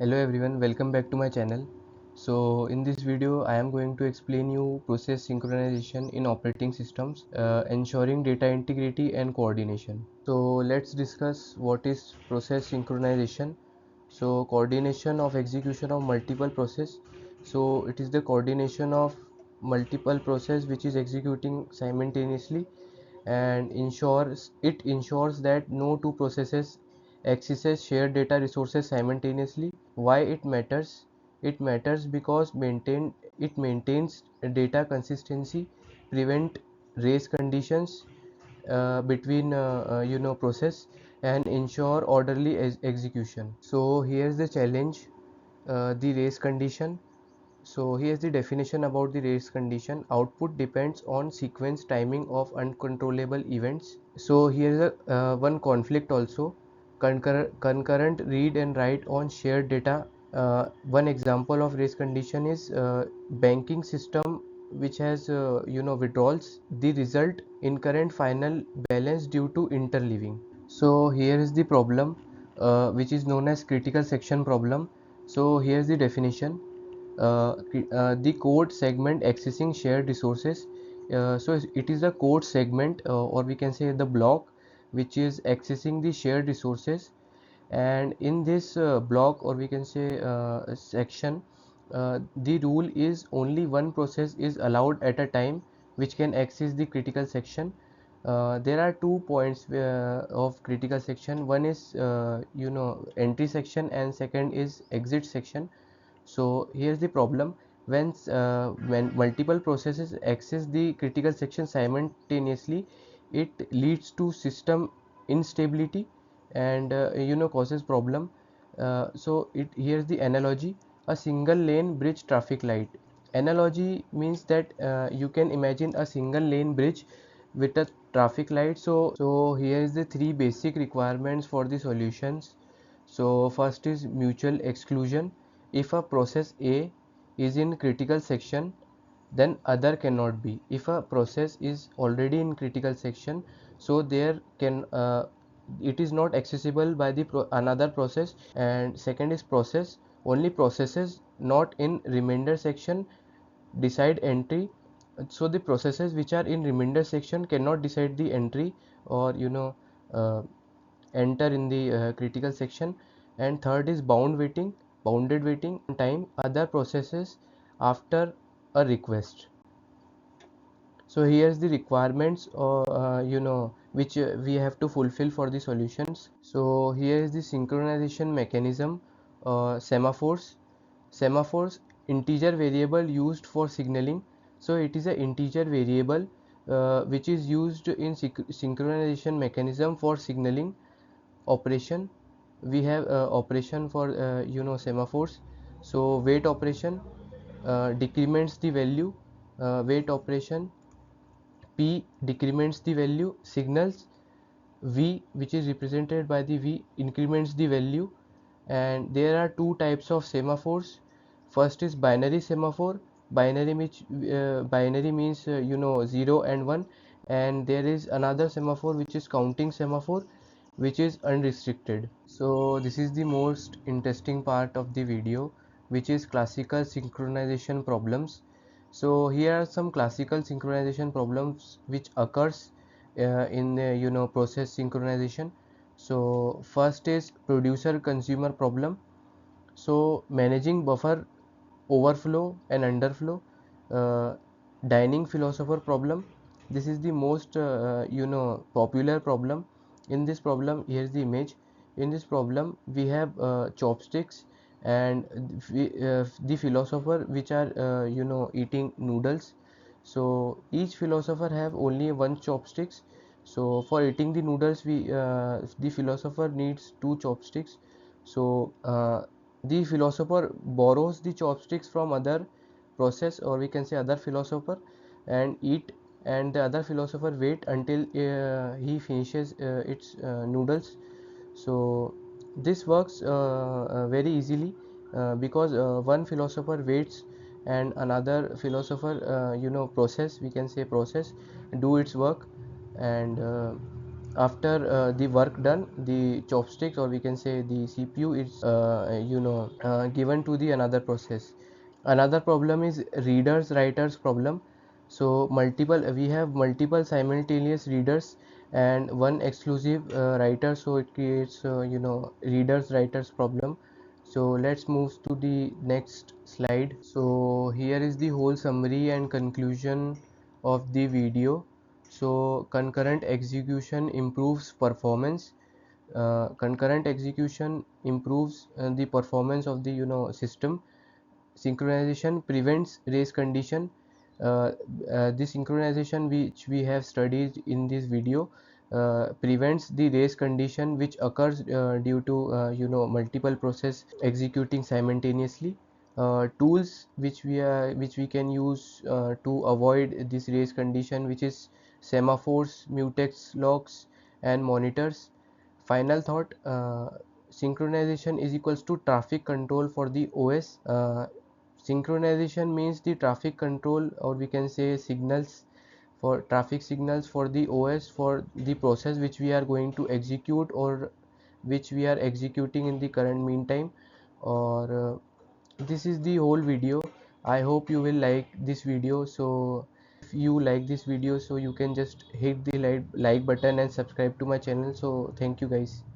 Hello everyone, welcome back to my channel. So in this video I am going to explain you process synchronization in operating systems, ensuring data integrity and coordination. So let's discuss what is process synchronization. So coordination of execution of multiple process. So it is the coordination of multiple process which is executing simultaneously, and ensures that no two processes accesses shared data resources simultaneously. Why it matters? It matters because it maintains data consistency, prevent race conditions between process, and ensure orderly execution. So here's the challenge, the race condition. So here's the definition about the race condition. Output depends on sequence timing of uncontrollable events. So here's one conflict also. Concurrent read and write on shared data. One example of race condition is banking system which has withdrawals. The result in current final balance due to interleaving. So here is the problem, which is known as critical section problem. So here's the definition. The code segment accessing shared resources. So it is a code segment, or we can say the block, which is accessing the shared resources, and in this block, or we can say section, the rule is only one process is allowed at a time which can access the critical section. There are 2 points of critical section. One is entry section, and second is exit section. So here's the problem. When multiple processes access the critical section simultaneously, it leads to system instability, and causes problem. So here's the analogy: a single lane bridge traffic light. Analogy means that you can imagine a single lane bridge with a traffic light. So here is the three basic requirements for the solutions. So first is mutual exclusion. If a process A is in critical section, then other cannot be. If a process is already in critical section, so there can it is not accessible by the another process. And second is process. Only processes not in remainder section decide entry. So the processes which are in remainder section cannot decide the entry, or uh, enter in the critical section. And third is bounded waiting time other processes after a request. So here's the requirements, which we have to fulfill for the solutions. So here is the synchronization mechanism. Semaphores, integer variable used for signaling. So it is an integer variable which is used in synchronization mechanism for signaling operation. We have operation for semaphores. So wait operation decrements the value. Wait operation P decrements the value. Signals V, which is represented by the V, increments the value. And there are two types of semaphores. First is binary semaphore. Binary means 0 and 1. And there is another semaphore which is counting semaphore, which is unrestricted. So this is the most interesting part of the video, which is classical synchronization problems. So here are some classical synchronization problems which occurs in process synchronization. So first is producer consumer problem. So managing buffer overflow and underflow. uh, Dining philosopher problem. This is the most popular problem. In this problem, here's the image. In this problem we have chopsticks, and the philosopher which are eating noodles. So each philosopher have only one chopsticks. So for eating the noodles, the philosopher needs two chopsticks. So the philosopher borrows the chopsticks from other process, or we can say other philosopher, and eat. And the other philosopher wait until he finishes its noodles. So this works very easily, because one philosopher waits and another philosopher process, we can say process, do its work. And after the work done, the chopsticks, or we can say the CPU, is given to the another process. Another problem is readers writers problem. So multiple, we have multiple simultaneous readers and one exclusive writer, so it creates readers writers problem. So let's move to the next slide. So here is the whole summary and conclusion of the video. So concurrent execution improves performance. Concurrent execution improves the performance of the system. Synchronization prevents race condition. The synchronization which we have studied in this video prevents the race condition which occurs due to multiple process executing simultaneously. Tools which we can use to avoid this race condition, which is semaphores, mutex locks, and monitors. Final thought, synchronization is equals to traffic control for the OS. Synchronization means the traffic control, or we can say signals, for traffic signals for the OS for the process which we are going to execute, or which we are executing in the current meantime. Or this is the whole video. I hope you will like this video. So if you like this video, so you can just hit the like button and subscribe to my channel. So thank you guys.